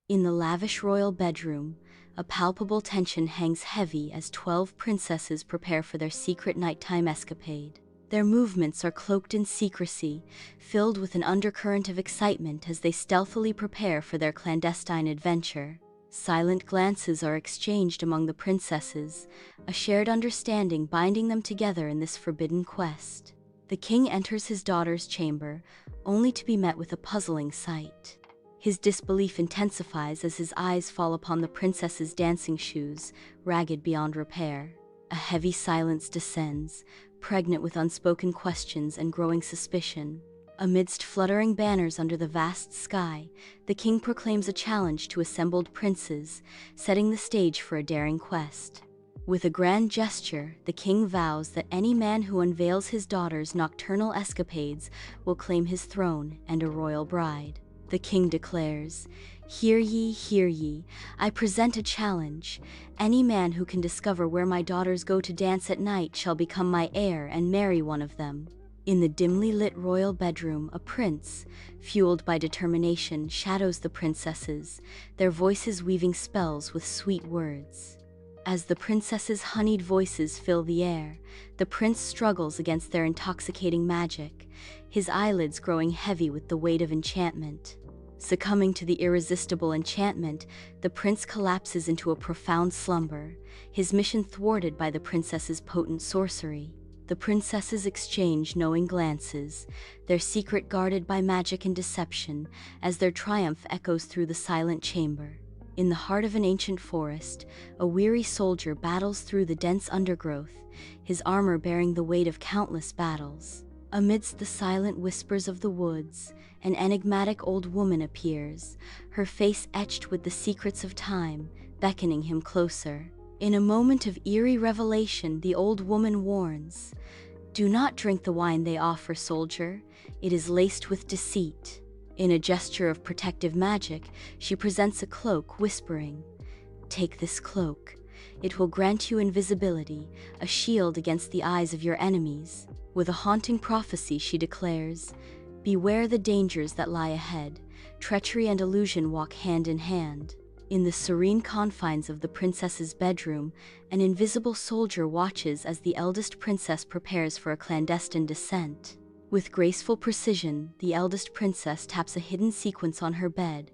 In the lavish royal bedroom, a palpable tension hangs heavy as 12 princesses prepare for their secret nighttime escapade. Their movements are cloaked in secrecy, filled with an undercurrent of excitement as they stealthily prepare for their clandestine adventure. Silent glances are exchanged among the princesses, a shared understanding binding them together in this forbidden quest. The king enters his daughter's chamber, only to be met with a puzzling sight. His disbelief intensifies as his eyes fall upon the princess's dancing shoes, ragged beyond repair. A heavy silence descends, pregnant with unspoken questions and growing suspicion. Amidst fluttering banners under the vast sky, the king proclaims a challenge to assembled princes, setting the stage for a daring quest. With a grand gesture, the king vows that any man who unveils his daughter's nocturnal escapades will claim his throne and a royal bride. The king declares, hear ye, I present a challenge. Any man who can discover where my daughters go to dance at night shall become my heir and marry one of them." In the dimly lit royal bedroom, a prince, fueled by determination, shadows the princesses, their voices weaving spells with sweet words. As the princesses' honeyed voices fill the air, the prince struggles against their intoxicating magic, his eyelids growing heavy with the weight of enchantment. Succumbing to the irresistible enchantment, the prince collapses into a profound slumber, his mission thwarted by the princess's potent sorcery. The princesses exchange knowing glances, their secret guarded by magic and deception, as their triumph echoes through the silent chamber. In the heart of an ancient forest, a weary soldier battles through the dense undergrowth, his armor bearing the weight of countless battles. Amidst the silent whispers of the woods, an enigmatic old woman appears, her face etched with the secrets of time, beckoning him closer. In a moment of eerie revelation, the old woman warns, "Do not drink the wine they offer, soldier. It is laced with deceit." In a gesture of protective magic, she presents a cloak, whispering, "Take this cloak. It will grant you invisibility, a shield against the eyes of your enemies." With a haunting prophecy, she declares, "Beware the dangers that lie ahead. Treachery and illusion walk hand in hand." In the serene confines of the princess's bedroom, an invisible soldier watches as the eldest princess prepares for a clandestine descent. With graceful precision, the eldest princess taps a hidden sequence on her bed,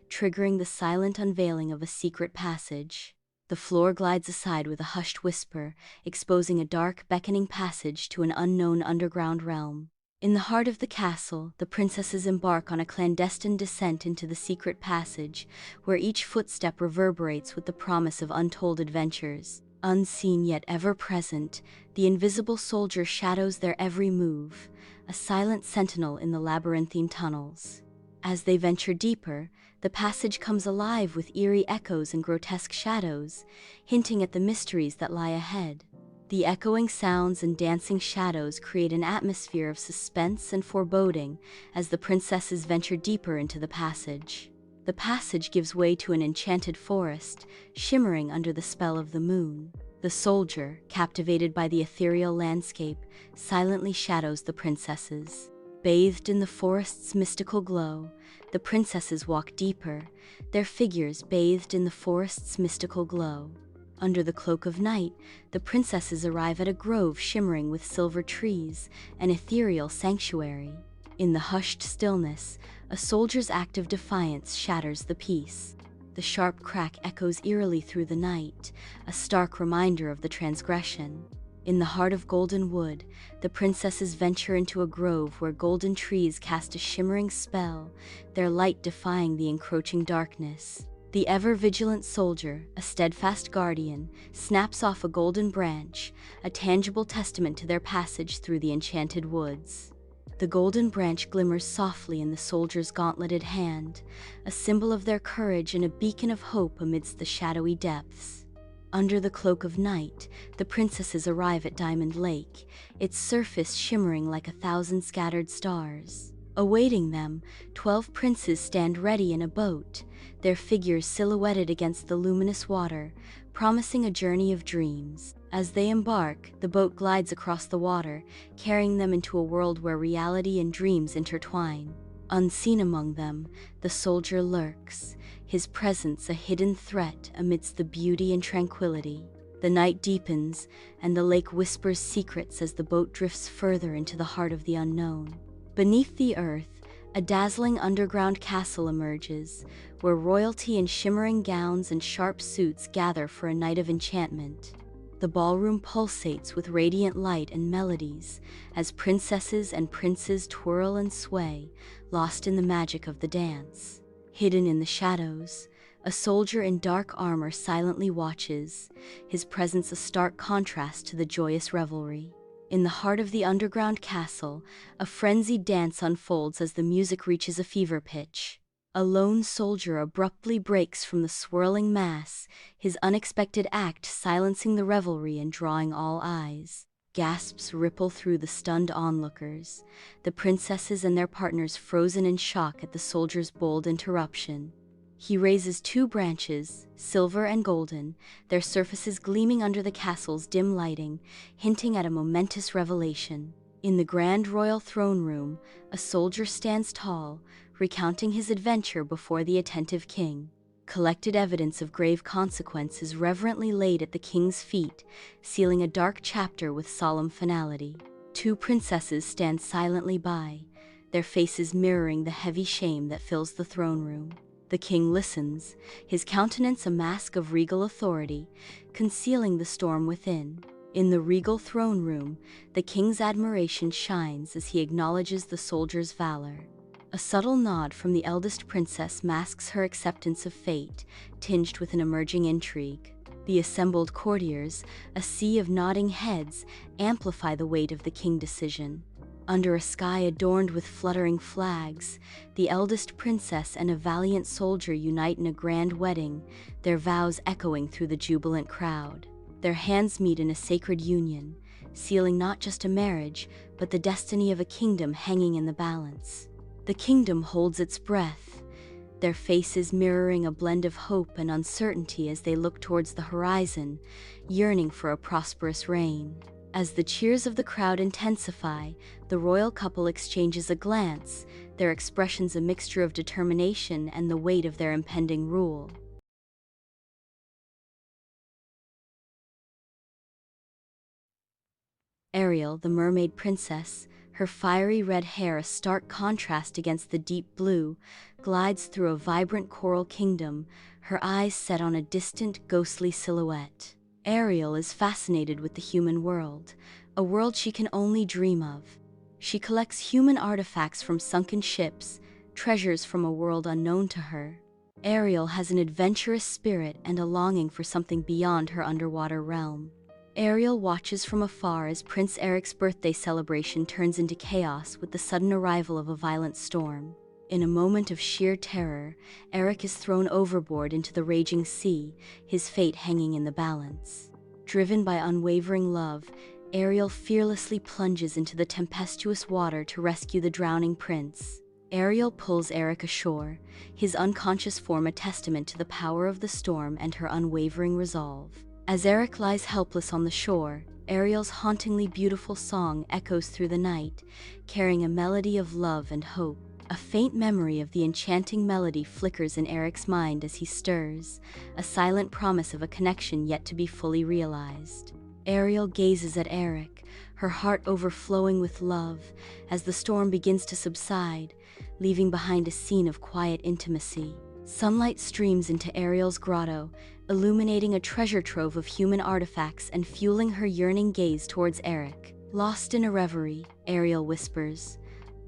triggering the silent unveiling of a secret passage. The floor glides aside with a hushed whisper, exposing a dark, beckoning passage to an unknown underground realm. In the heart of the castle, the princesses embark on a clandestine descent into the secret passage, where each footstep reverberates with the promise of untold adventures. Unseen yet ever present, the invisible soldier shadows their every move, a silent sentinel in the labyrinthine tunnels. As they venture deeper, the passage comes alive with eerie echoes and grotesque shadows, hinting at the mysteries that lie ahead. The echoing sounds and dancing shadows create an atmosphere of suspense and foreboding as the princesses venture deeper into the passage. The passage gives way to an enchanted forest, shimmering under the spell of the moon. The soldier, captivated by the ethereal landscape, silently shadows the princesses. Bathed in the forest's mystical glow, the princesses walk deeper, their figures bathed in the forest's mystical glow. Under the cloak of night, the princesses arrive at a grove shimmering with silver trees, an ethereal sanctuary. In the hushed stillness, a soldier's act of defiance shatters the peace. The sharp crack echoes eerily through the night, a stark reminder of the transgression. In the heart of Golden Wood, the princesses venture into a grove where golden trees cast a shimmering spell, their light defying the encroaching darkness. The ever-vigilant soldier, a steadfast guardian, snaps off a golden branch, a tangible testament to their passage through the enchanted woods. The golden branch glimmers softly in the soldier's gauntleted hand, a symbol of their courage and a beacon of hope amidst the shadowy depths. Under the cloak of night, the princesses arrive at Diamond Lake, its surface shimmering like 1,000 scattered stars. Awaiting them, 12 princes stand ready in a boat, their figures silhouetted against the luminous water, promising a journey of dreams. As they embark, the boat glides across the water, carrying them into a world where reality and dreams intertwine. Unseen among them, the soldier lurks, his presence a hidden threat amidst the beauty and tranquility. The night deepens, and the lake whispers secrets as the boat drifts further into the heart of the unknown. Beneath the earth, a dazzling underground castle emerges, where royalty in shimmering gowns and sharp suits gather for a night of enchantment. The ballroom pulsates with radiant light and melodies as princesses and princes twirl and sway, lost in the magic of the dance. Hidden in the shadows, a soldier in dark armor silently watches, his presence a stark contrast to the joyous revelry. In the heart of the underground castle, a frenzied dance unfolds as the music reaches a fever pitch. A lone soldier abruptly breaks from the swirling mass, his unexpected act silencing the revelry and drawing all eyes. Gasps ripple through the stunned onlookers, the princesses and their partners frozen in shock at the soldier's bold interruption. He raises two branches, silver and golden, their surfaces gleaming under the castle's dim lighting, hinting at a momentous revelation. In the grand royal throne room, a soldier stands tall, recounting his adventure before the attentive king. Collected evidence of grave consequence is reverently laid at the king's feet, sealing a dark chapter with solemn finality. Two princesses stand silently by, their faces mirroring the heavy shame that fills the throne room. The king listens, his countenance a mask of regal authority, concealing the storm within. In the regal throne room, the king's admiration shines as he acknowledges the soldier's valor. A subtle nod from the eldest princess masks her acceptance of fate, tinged with an emerging intrigue. The assembled courtiers, a sea of nodding heads, amplify the weight of the king's decision. Under a sky adorned with fluttering flags, the eldest princess and a valiant soldier unite in a grand wedding, their vows echoing through the jubilant crowd. Their hands meet in a sacred union, sealing not just a marriage, but the destiny of a kingdom hanging in the balance. The kingdom holds its breath, their faces mirroring a blend of hope and uncertainty as they look towards the horizon, yearning for a prosperous reign. As the cheers of the crowd intensify, the royal couple exchanges a glance, their expressions a mixture of determination and the weight of their impending rule. Ariel, the mermaid princess, her fiery red hair a stark contrast against the deep blue, glides through a vibrant coral kingdom, her eyes set on a distant, ghostly silhouette. Ariel is fascinated with the human world, a world she can only dream of. She collects human artifacts from sunken ships, treasures from a world unknown to her. Ariel has an adventurous spirit and a longing for something beyond her underwater realm. Ariel watches from afar as Prince Eric's birthday celebration turns into chaos with the sudden arrival of a violent storm. In a moment of sheer terror, Eric is thrown overboard into the raging sea, his fate hanging in the balance. Driven by unwavering love, Ariel fearlessly plunges into the tempestuous water to rescue the drowning prince. Ariel pulls Eric ashore, his unconscious form a testament to the power of the storm and her unwavering resolve. As Eric lies helpless on the shore, Ariel's hauntingly beautiful song echoes through the night, carrying a melody of love and hope. A faint memory of the enchanting melody flickers in Eric's mind as he stirs, a silent promise of a connection yet to be fully realized. Ariel gazes at Eric, her heart overflowing with love, as the storm begins to subside, leaving behind a scene of quiet intimacy. Sunlight streams into Ariel's grotto, illuminating a treasure trove of human artifacts and fueling her yearning gaze towards Eric. Lost in a reverie, Ariel whispers,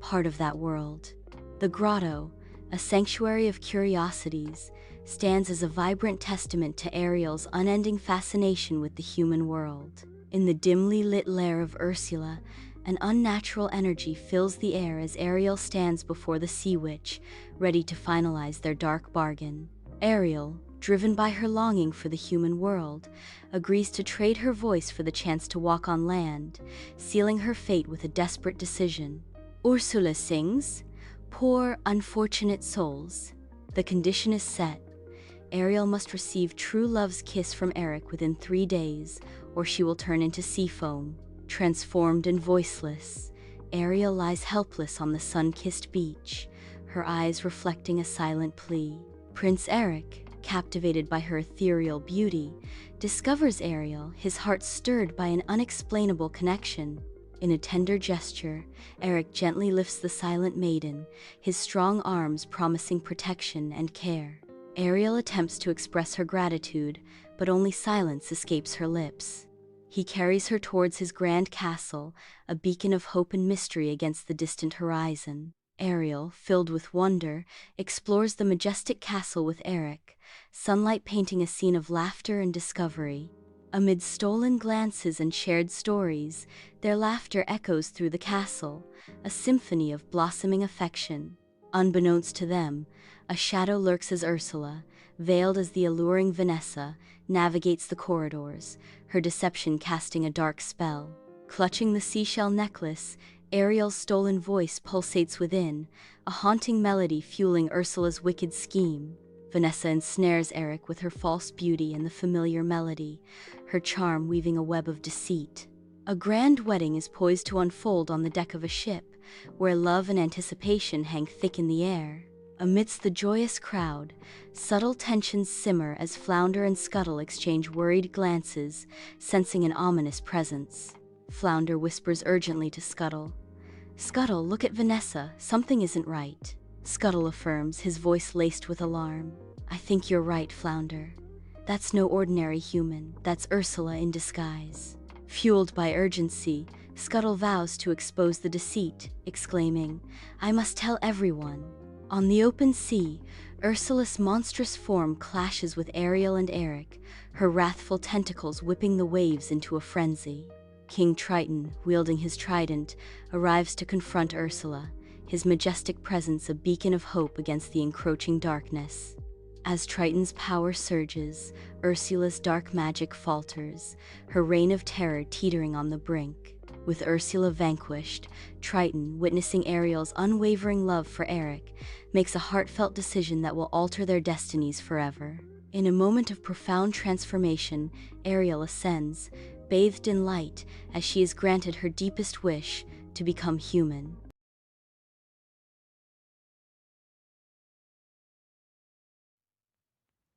"Part of that world." The grotto, a sanctuary of curiosities, stands as a vibrant testament to Ariel's unending fascination with the human world. In the dimly lit lair of Ursula, an unnatural energy fills the air as Ariel stands before the sea witch, ready to finalize their dark bargain. Ariel, driven by her longing for the human world, agrees to trade her voice for the chance to walk on land, sealing her fate with a desperate decision. Ursula sings, "Poor, unfortunate souls." The condition is set. Ariel must receive true love's kiss from Eric within 3 days, or she will turn into sea foam. Transformed and voiceless, Ariel lies helpless on the sun-kissed beach, her eyes reflecting a silent plea. Prince Eric, captivated by her ethereal beauty, discovers Ariel, his heart stirred by an unexplainable connection. In a tender gesture, Eric gently lifts the silent maiden, his strong arms promising protection and care. Ariel attempts to express her gratitude, but only silence escapes her lips. He carries her towards his grand castle, a beacon of hope and mystery against the distant horizon. Ariel, filled with wonder, explores the majestic castle with Eric, sunlight painting a scene of laughter and discovery. Amid stolen glances and shared stories, their laughter echoes through the castle, a symphony of blossoming affection. Unbeknownst to them, a shadow lurks as Ursula, veiled as the alluring Vanessa, navigates the corridors, her deception casting a dark spell. Clutching the seashell necklace, Ariel's stolen voice pulsates within, a haunting melody fueling Ursula's wicked scheme. Vanessa ensnares Eric with her false beauty and the familiar melody, her charm weaving a web of deceit. A grand wedding is poised to unfold on the deck of a ship, where love and anticipation hang thick in the air. Amidst the joyous crowd, subtle tensions simmer as Flounder and Scuttle exchange worried glances, sensing an ominous presence. Flounder whispers urgently to Scuttle, "Scuttle, look at Vanessa, something isn't right." Scuttle affirms, his voice laced with alarm, "I think you're right, Flounder. That's no ordinary human, that's Ursula in disguise." Fueled by urgency, Scuttle vows to expose the deceit, exclaiming, "I must tell everyone." On the open sea, Ursula's monstrous form clashes with Ariel and Eric, her wrathful tentacles whipping the waves into a frenzy. King Triton, wielding his trident, arrives to confront Ursula, his majestic presence a beacon of hope against the encroaching darkness. As Triton's power surges, Ursula's dark magic falters, her reign of terror teetering on the brink. With Ursula vanquished, Triton, witnessing Ariel's unwavering love for Eric, makes a heartfelt decision that will alter their destinies forever. In a moment of profound transformation, Ariel ascends, bathed in light, as she is granted her deepest wish, to become human.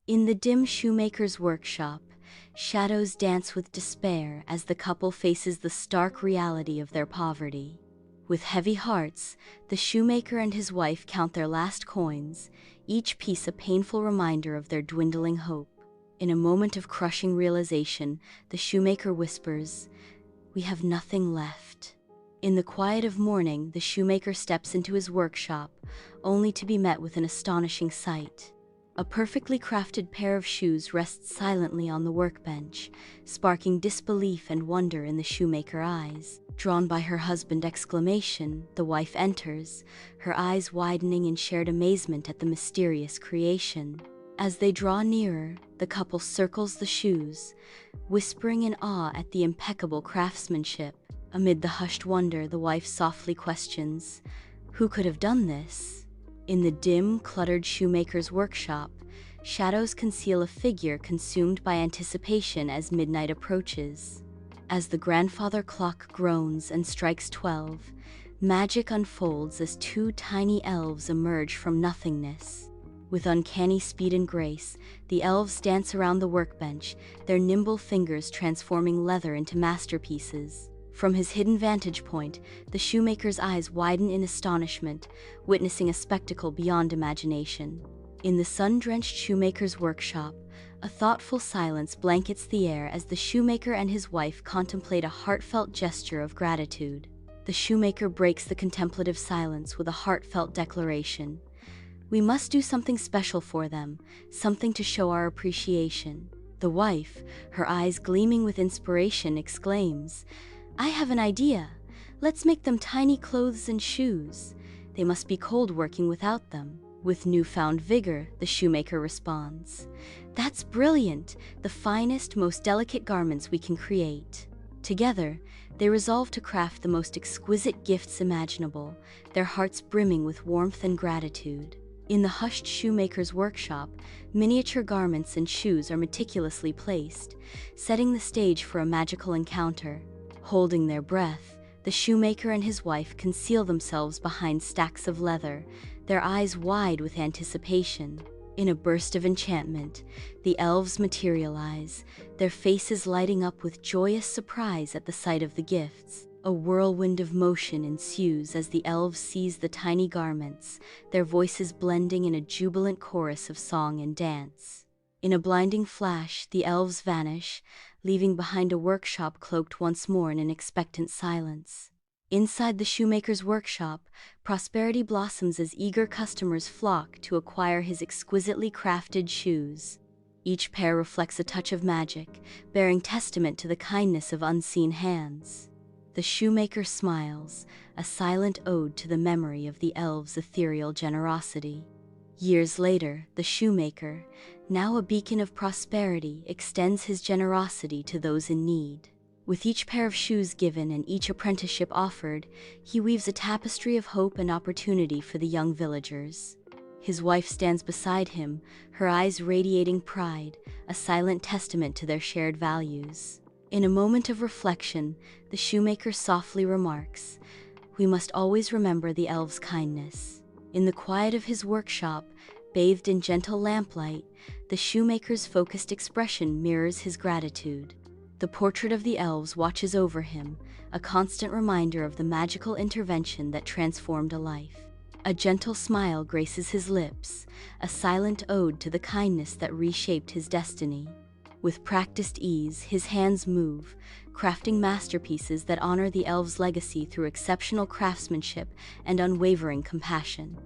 In the dim shoemaker's workshop, shadows dance with despair as the couple faces the stark reality of their poverty. With heavy hearts, the shoemaker and his wife count their last coins, each piece a painful reminder of their dwindling hope. In a moment of crushing realization, the shoemaker whispers, "We have nothing left." In the quiet of morning, the shoemaker steps into his workshop, only to be met with an astonishing sight. A perfectly crafted pair of shoes rests silently on the workbench, sparking disbelief and wonder in the shoemaker's eyes. Drawn by her husband's exclamation, the wife enters, her eyes widening in shared amazement at the mysterious creation. As they draw nearer, the couple circles the shoes, whispering in awe at the impeccable craftsmanship. Amid the hushed wonder, the wife softly questions, "Who could have done this?" In the dim, cluttered shoemaker's workshop, shadows conceal a figure consumed by anticipation as midnight approaches. As the grandfather clock groans and strikes 12, magic unfolds as two tiny elves emerge from nothingness. With uncanny speed and grace, the elves dance around the workbench, their nimble fingers transforming leather into masterpieces. From his hidden vantage point, the shoemaker's eyes widen in astonishment, witnessing a spectacle beyond imagination. In the sun-drenched shoemaker's workshop, a thoughtful silence blankets the air as the shoemaker and his wife contemplate a heartfelt gesture of gratitude. The shoemaker breaks the contemplative silence with a heartfelt declaration. "We must do something special for them, something to show our appreciation." The wife, her eyes gleaming with inspiration, exclaims, "I have an idea. Let's make them tiny clothes and shoes. They must be cold working without them." With newfound vigor, the shoemaker responds, "That's brilliant, the finest, most delicate garments we can create." Together, they resolve to craft the most exquisite gifts imaginable, their hearts brimming with warmth and gratitude. In the hushed shoemaker's workshop, miniature garments and shoes are meticulously placed, setting the stage for a magical encounter. Holding their breath, the shoemaker and his wife conceal themselves behind stacks of leather, their eyes wide with anticipation. In a burst of enchantment, the elves materialize, their faces lighting up with joyous surprise at the sight of the gifts. A whirlwind of motion ensues as the elves seize the tiny garments, their voices blending in a jubilant chorus of song and dance. In a blinding flash, the elves vanish, leaving behind a workshop cloaked once more in an expectant silence. Inside the shoemaker's workshop, prosperity blossoms as eager customers flock to acquire his exquisitely crafted shoes. Each pair reflects a touch of magic, bearing testament to the kindness of unseen hands. The shoemaker smiles, a silent ode to the memory of the elves' ethereal generosity. Years later, the shoemaker, now a beacon of prosperity, extends his generosity to those in need. With each pair of shoes given and each apprenticeship offered, he weaves a tapestry of hope and opportunity for the young villagers. His wife stands beside him, her eyes radiating pride, a silent testament to their shared values. In a moment of reflection, the shoemaker softly remarks, "We must always remember the elves' kindness." In the quiet of his workshop, bathed in gentle lamplight, the shoemaker's focused expression mirrors his gratitude. The portrait of the elves watches over him, a constant reminder of the magical intervention that transformed a life. A gentle smile graces his lips, a silent ode to the kindness that reshaped his destiny. With practiced ease, his hands move, crafting masterpieces that honor the elves' legacy through exceptional craftsmanship and unwavering compassion.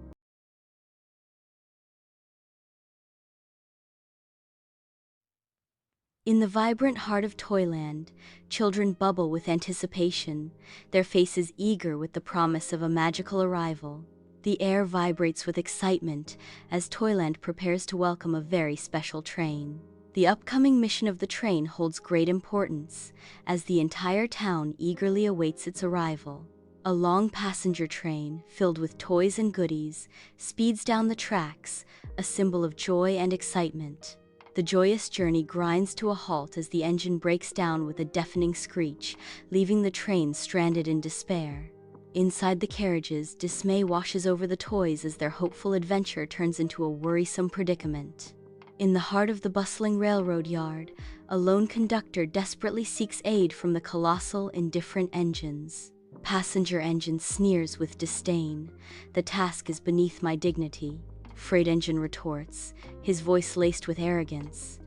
In the vibrant heart of Toyland, children bubble with anticipation, their faces eager with the promise of a magical arrival. The air vibrates with excitement as Toyland prepares to welcome a very special train. The upcoming mission of the train holds great importance, as the entire town eagerly awaits its arrival. A long passenger train, filled with toys and goodies, speeds down the tracks, a symbol of joy and excitement. The joyous journey grinds to a halt as the engine breaks down with a deafening screech, leaving the train stranded in despair. Inside the carriages, dismay washes over the toys as their hopeful adventure turns into a worrisome predicament. In the heart of the bustling railroad yard, a lone conductor desperately seeks aid from the colossal, indifferent engines. Passenger engine sneers with disdain. "The task is beneath my dignity." Freight engine retorts, his voice laced with arrogance.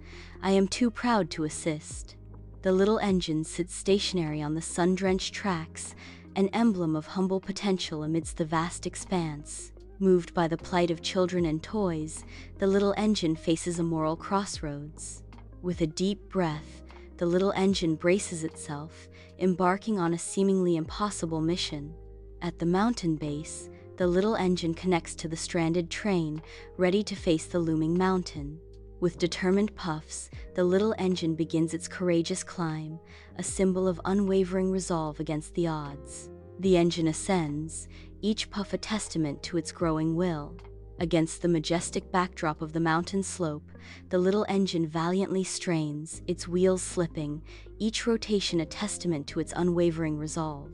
"I am too proud to assist." The little engine sits stationary on the sun-drenched tracks, an emblem of humble potential amidst the vast expanse. Moved by the plight of children and toys, the little engine faces a moral crossroads. With a deep breath, the little engine braces itself, embarking on a seemingly impossible mission. At the mountain base, the little engine connects to the stranded train, ready to face the looming mountain. With determined puffs, the little engine begins its courageous climb, a symbol of unwavering resolve against the odds. The engine ascends, each puff a testament to its growing will. Against the majestic backdrop of the mountain slope, the little engine valiantly strains, its wheels slipping, each rotation a testament to its unwavering resolve.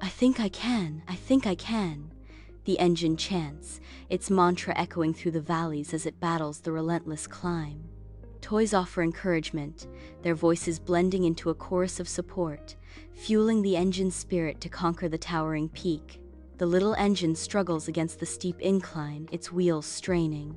"I think I can, I think I can," the engine chants, its mantra echoing through the valleys as it battles the relentless climb. Toys offer encouragement, their voices blending into a chorus of support, fueling the engine's spirit to conquer the towering peak. The little engine struggles against the steep incline, its wheels straining.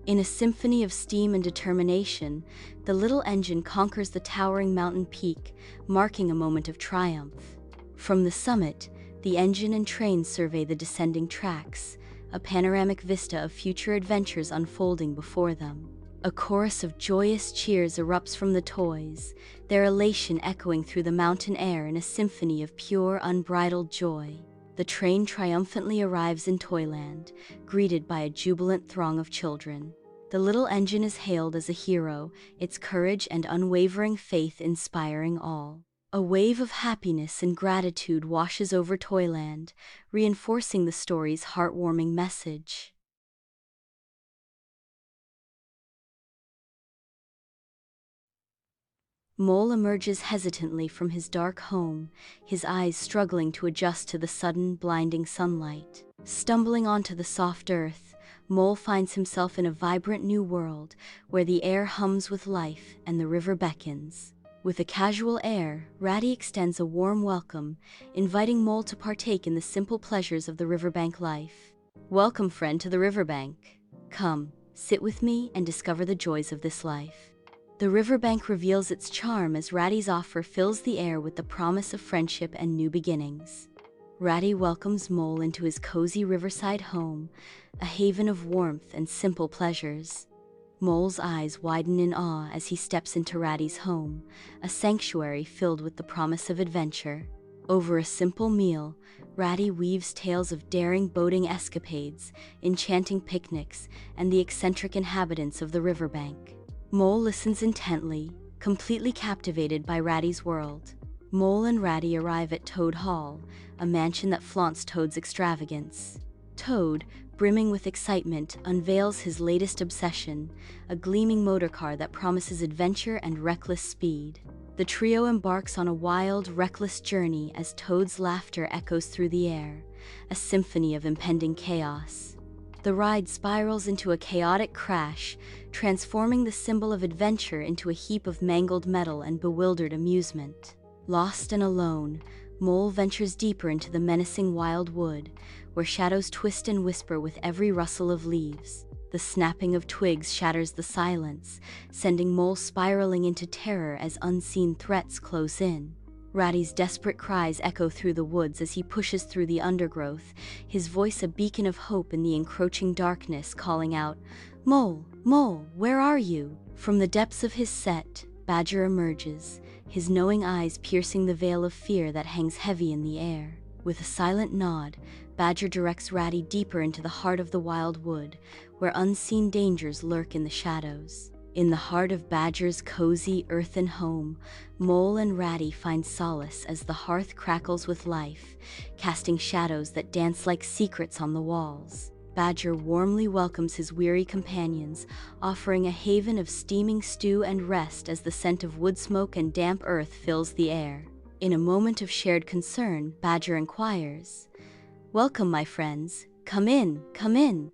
In a symphony of steam and determination, the little engine conquers the towering mountain peak, marking a moment of triumph. From the summit, the engine and train survey the descending tracks, a panoramic vista of future adventures unfolding before them. A chorus of joyous cheers erupts from the toys, their elation echoing through the mountain air in a symphony of pure, unbridled joy. The train triumphantly arrives in Toyland, greeted by a jubilant throng of children. The little engine is hailed as a hero, its courage and unwavering faith inspiring all. A wave of happiness and gratitude washes over Toyland, reinforcing the story's heartwarming message. Mole emerges hesitantly from his dark home, his eyes struggling to adjust to the sudden, blinding sunlight. Stumbling onto the soft earth, Mole finds himself in a vibrant new world, where the air hums with life and the river beckons. With a casual air, Ratty extends a warm welcome, inviting Mole to partake in the simple pleasures of the riverbank life. "Welcome, friend, to the riverbank. Come, sit with me and discover the joys of this life." The riverbank reveals its charm as Ratty's offer fills the air with the promise of friendship and new beginnings. Ratty welcomes Mole into his cozy riverside home, a haven of warmth and simple pleasures. Mole's eyes widen in awe as he steps into Ratty's home, a sanctuary filled with the promise of adventure. Over a simple meal, Ratty weaves tales of daring boating escapades, enchanting picnics, and the eccentric inhabitants of the riverbank. Mole listens intently, completely captivated by Ratty's world. Mole and Ratty arrive at Toad Hall, a mansion that flaunts Toad's extravagance. Toad, brimming with excitement, unveils his latest obsession, a gleaming motorcar that promises adventure and reckless speed. The trio embarks on a wild, reckless journey as Toad's laughter echoes through the air, a symphony of impending chaos. The ride spirals into a chaotic crash, transforming the symbol of adventure into a heap of mangled metal and bewildered amusement. Lost and alone, Mole ventures deeper into the menacing wild wood, where shadows twist and whisper with every rustle of leaves. The snapping of twigs shatters the silence, sending Mole spiraling into terror as unseen threats close in. Ratty's desperate cries echo through the woods as he pushes through the undergrowth, his voice a beacon of hope in the encroaching darkness, calling out, "Mole, Mole, where are you?" From the depths of his set, Badger emerges, his knowing eyes piercing the veil of fear that hangs heavy in the air. With a silent nod, Badger directs Ratty deeper into the heart of the wild wood, where unseen dangers lurk in the shadows. In the heart of Badger's cozy, earthen home, Mole and Ratty find solace as the hearth crackles with life, casting shadows that dance like secrets on the walls. Badger warmly welcomes his weary companions, offering a haven of steaming stew and rest as the scent of wood smoke and damp earth fills the air. In a moment of shared concern, Badger inquires, "Welcome, my friends. Come in, come in.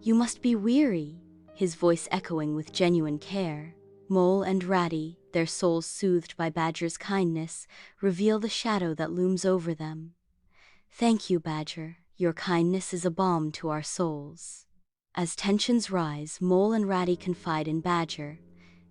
You must be weary," his voice echoing with genuine care. Mole and Ratty, their souls soothed by Badger's kindness, reveal the shadow that looms over them. "Thank you, Badger. Your kindness is a balm to our souls." As tensions rise, Mole and Ratty confide in Badger.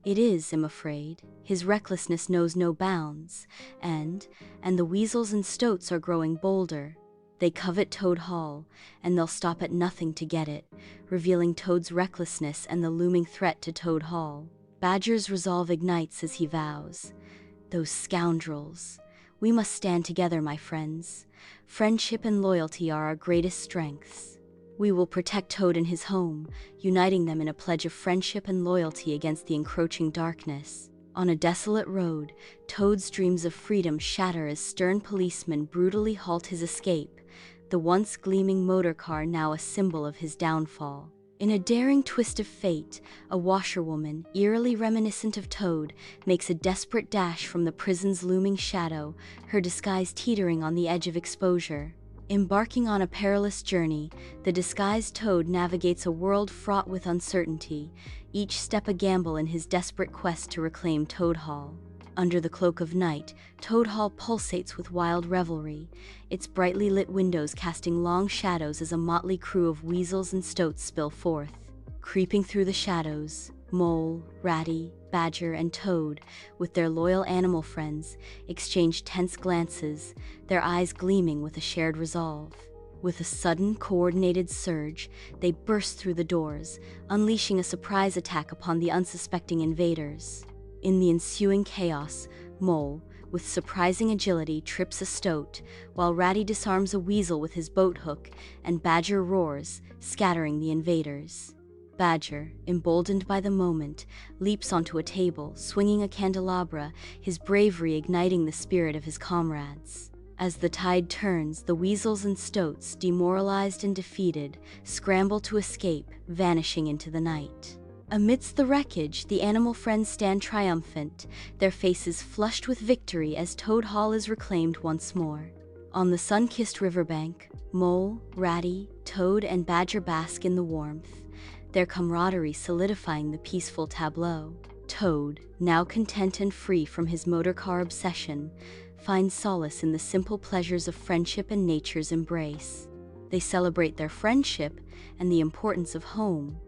It is, I'm afraid, his recklessness knows no bounds, and the weasels and stoats are growing bolder. They covet Toad Hall, and they'll stop at nothing to get it, revealing Toad's recklessness and the looming threat to Toad Hall. Badger's resolve ignites as he vows, "Those scoundrels! We must stand together, my friends. Friendship and loyalty are our greatest strengths. We will protect Toad and his home, uniting them in a pledge of friendship and loyalty against the encroaching darkness." On a desolate road, Toad's dreams of freedom shatter as stern policemen brutally halt his escape, the once gleaming motor car now a symbol of his downfall. In a daring twist of fate, a washerwoman, eerily reminiscent of Toad, makes a desperate dash from the prison's looming shadow, her disguise teetering on the edge of exposure. Embarking on a perilous journey, the disguised Toad navigates a world fraught with uncertainty, each step a gamble in his desperate quest to reclaim Toad Hall. Under the cloak of night, Toad Hall pulsates with wild revelry, its brightly lit windows casting long shadows as a motley crew of weasels and stoats spill forth. Creeping through the shadows, Mole, Ratty, Badger, and Toad, with their loyal animal friends, exchange tense glances, their eyes gleaming with a shared resolve. With a sudden, coordinated surge, they burst through the doors, unleashing a surprise attack upon the unsuspecting invaders. In the ensuing chaos, Mole, with surprising agility, trips a stoat, while Ratty disarms a weasel with his boat hook, and Badger roars, scattering the invaders. Badger, emboldened by the moment, leaps onto a table, swinging a candelabra, his bravery igniting the spirit of his comrades. As the tide turns, the weasels and stoats, demoralized and defeated, scramble to escape, vanishing into the night. Amidst the wreckage, the animal friends stand triumphant, their faces flushed with victory as Toad Hall is reclaimed once more. On the sun-kissed riverbank, Mole, Ratty, Toad, and Badger bask in the warmth, their camaraderie solidifying the peaceful tableau. Toad, now content and free from his motorcar obsession, finds solace in the simple pleasures of friendship and nature's embrace. They celebrate their friendship and the importance of home.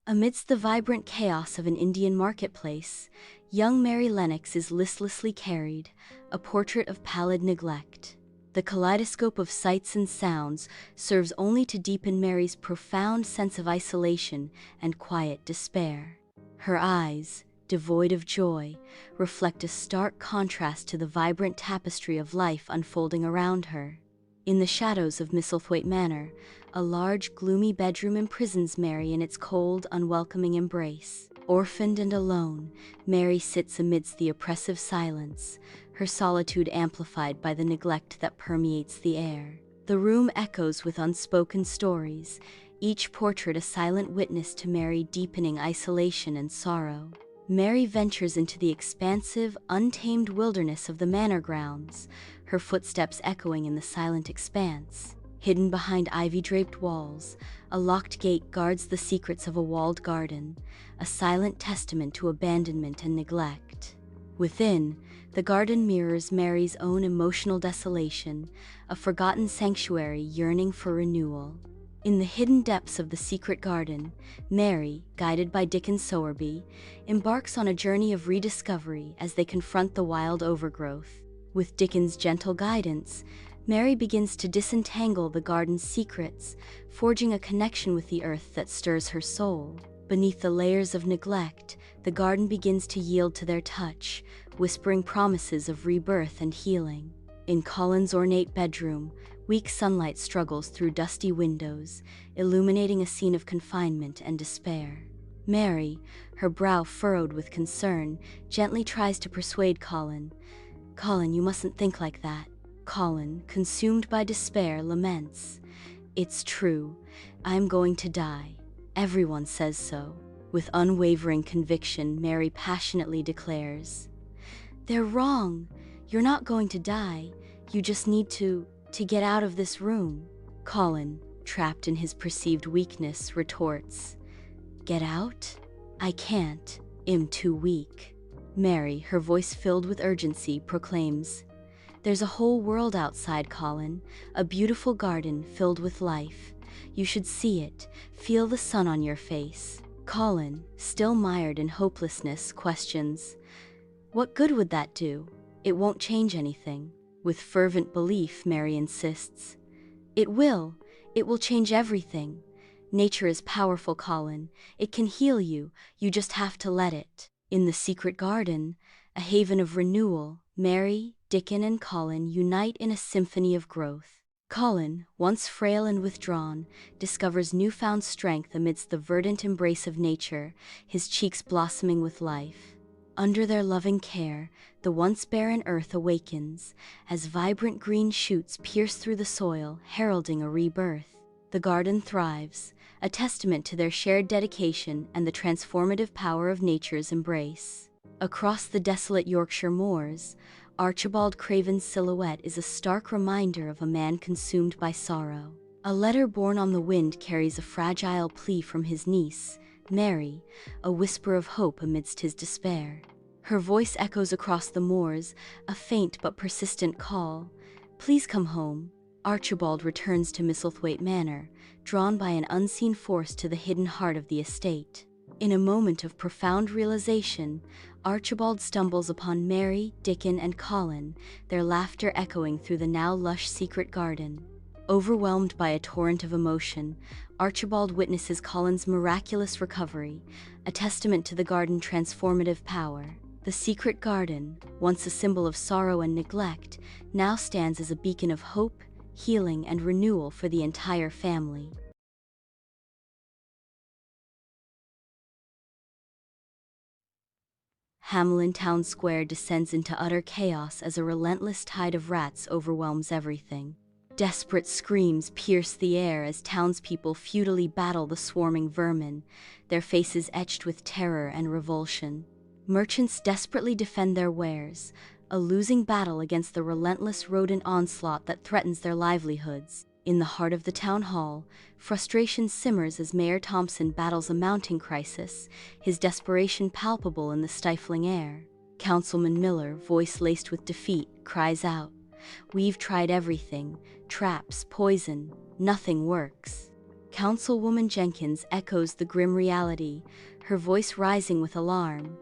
Amidst the vibrant chaos of an Indian marketplace, young Mary Lennox is listlessly carried, a portrait of pallid neglect. The kaleidoscope of sights and sounds serves only to deepen Mary's profound sense of isolation and quiet despair. Her eyes, devoid of joy, reflect a stark contrast to the vibrant tapestry of life unfolding around her. In the shadows of Misselthwaite Manor, a large, gloomy bedroom imprisons Mary in its cold, unwelcoming embrace. Orphaned and alone, Mary sits amidst the oppressive silence, her solitude amplified by the neglect that permeates the air. The room echoes with unspoken stories, each portrait a silent witness to Mary's deepening isolation and sorrow. Mary ventures into the expansive, untamed wilderness of the manor grounds, her footsteps echoing in the silent expanse. Hidden behind ivy-draped walls, a locked gate guards the secrets of a walled garden, a silent testament to abandonment and neglect. Within, the garden mirrors Mary's own emotional desolation, a forgotten sanctuary yearning for renewal. In the hidden depths of the secret garden, Mary, guided by Dick and Sowerby, embarks on a journey of rediscovery as they confront the wild overgrowth. With Dickens' gentle guidance, Mary begins to disentangle the garden's secrets, forging a connection with the earth that stirs her soul. Beneath the layers of neglect, the garden begins to yield to their touch, whispering promises of rebirth and healing. In Colin's ornate bedroom, weak sunlight struggles through dusty windows, illuminating a scene of confinement and despair. Mary, her brow furrowed with concern, gently tries to persuade Colin. "Colin, you mustn't think like that." Colin, consumed by despair, laments. "It's true. I'm going to die. Everyone says so." With unwavering conviction, Mary passionately declares, "They're wrong. You're not going to die. You just need to get out of this room." Colin, trapped in his perceived weakness, retorts, "Get out? I can't. I'm too weak." Mary, her voice filled with urgency, proclaims, "There's a whole world outside, Colin, a beautiful garden filled with life. You should see it, feel the sun on your face." Colin, still mired in hopelessness, questions, "What good would that do? It won't change anything." With fervent belief, Mary insists, "It will. It will change everything. Nature is powerful, Colin. It can heal you. You just have to let it." In the secret garden, a haven of renewal, Mary, Dickon, and Colin unite in a symphony of growth. Colin, once frail and withdrawn, discovers newfound strength amidst the verdant embrace of nature, his cheeks blossoming with life. Under their loving care, the once barren earth awakens, as vibrant green shoots pierce through the soil, heralding a rebirth. The garden thrives, a testament to their shared dedication and the transformative power of nature's embrace. Across the desolate Yorkshire moors, Archibald Craven's silhouette is a stark reminder of a man consumed by sorrow. A letter borne on the wind carries a fragile plea from his niece, Mary, a whisper of hope amidst his despair. Her voice echoes across the moors, a faint but persistent call. "Please come home." Archibald returns to Misselthwaite Manor, drawn by an unseen force to the hidden heart of the estate. In a moment of profound realization, Archibald stumbles upon Mary, Dickon, and Colin, their laughter echoing through the now lush secret garden. Overwhelmed by a torrent of emotion, Archibald witnesses Colin's miraculous recovery, a testament to the garden's transformative power. The secret garden, once a symbol of sorrow and neglect, now stands as a beacon of hope, healing, and renewal for the entire family. Hamelin Town Square descends into utter chaos as a relentless tide of rats overwhelms everything. Desperate screams pierce the air as townspeople futilely battle the swarming vermin, their faces etched with terror and revulsion. Merchants desperately defend their wares, a losing battle against the relentless rodent onslaught that threatens their livelihoods. In the heart of the town hall, frustration simmers as Mayor Thompson battles a mounting crisis, his desperation palpable in the stifling air. Councilman Miller, voice laced with defeat, cries out, "We've tried everything, traps, poison, nothing works." Councilwoman Jenkins echoes the grim reality, her voice rising with alarm.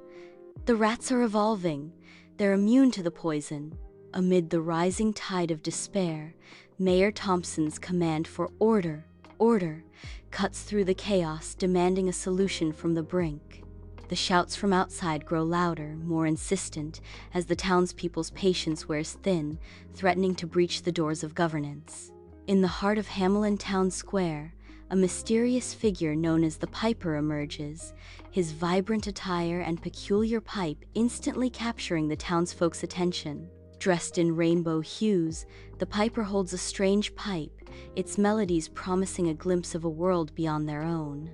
"The rats are evolving. They're immune to the poison." Amid the rising tide of despair, Mayor Thompson's command for order, order, cuts through the chaos, demanding a solution from the brink. The shouts from outside grow louder, more insistent, as the townspeople's patience wears thin, threatening to breach the doors of governance. In the heart of Hamelin Town Square, a mysterious figure known as the Piper emerges, his vibrant attire and peculiar pipe instantly capturing the townsfolk's attention. Dressed in rainbow hues, the Piper holds a strange pipe, its melodies promising a glimpse of a world beyond their own.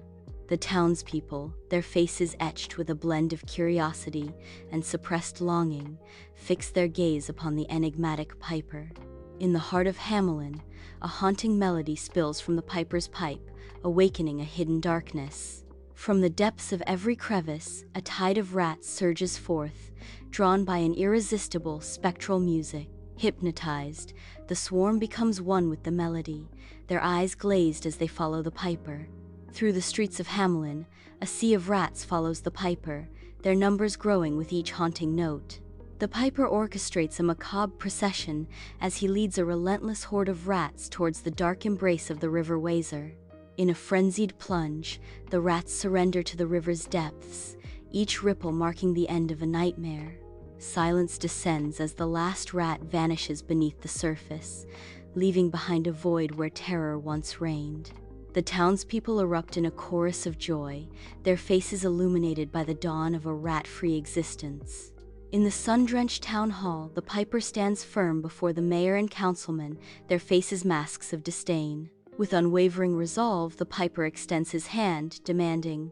The townspeople, their faces etched with a blend of curiosity and suppressed longing, fix their gaze upon the enigmatic Piper. In the heart of Hamelin, a haunting melody spills from the Piper's pipe, awakening a hidden darkness. From the depths of every crevice, a tide of rats surges forth, drawn by an irresistible, spectral music. Hypnotized, the swarm becomes one with the melody, their eyes glazed as they follow the Piper. Through the streets of Hamelin, a sea of rats follows the Piper, their numbers growing with each haunting note. The Piper orchestrates a macabre procession as he leads a relentless horde of rats towards the dark embrace of the River Weser. In a frenzied plunge, the rats surrender to the river's depths, each ripple marking the end of a nightmare. Silence descends as the last rat vanishes beneath the surface, leaving behind a void where terror once reigned. The townspeople erupt in a chorus of joy, their faces illuminated by the dawn of a rat-free existence. In the sun-drenched town hall, the Piper stands firm before the mayor and councilmen, their faces masks of disdain. With unwavering resolve, the Piper extends his hand, demanding,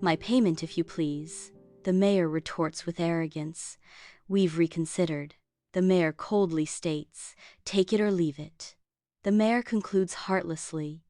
"My payment, if you please." The mayor retorts with arrogance, "We've reconsidered." The mayor coldly states, "Take it or leave it." The mayor concludes heartlessly,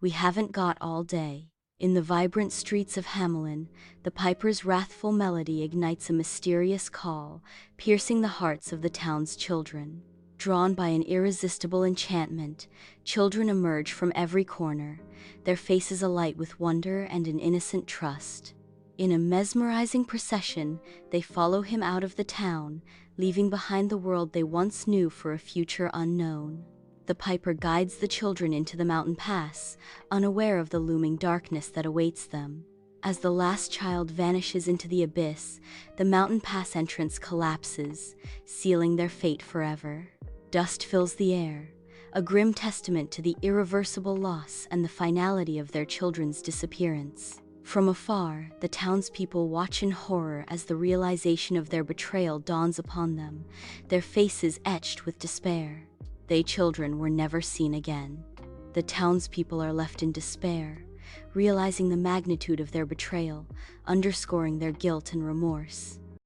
"We haven't got all day." In the vibrant streets of Hamelin, the Piper's wrathful melody ignites a mysterious call, piercing the hearts of the town's children. Drawn by an irresistible enchantment, children emerge from every corner, their faces alight with wonder and an innocent trust. In a mesmerizing procession, they follow him out of the town, leaving behind the world they once knew for a future unknown. The Piper guides the children into the mountain pass, unaware of the looming darkness that awaits them. As the last child vanishes into the abyss, the mountain pass entrance collapses, sealing their fate forever. Dust fills the air, a grim testament to the irreversible loss and the finality of their children's disappearance. From afar, the townspeople watch in horror as the realization of their betrayal dawns upon them, their faces etched with despair. They children were never seen again. The townspeople are left in despair, realizing the magnitude of their betrayal, underscoring their guilt and remorse.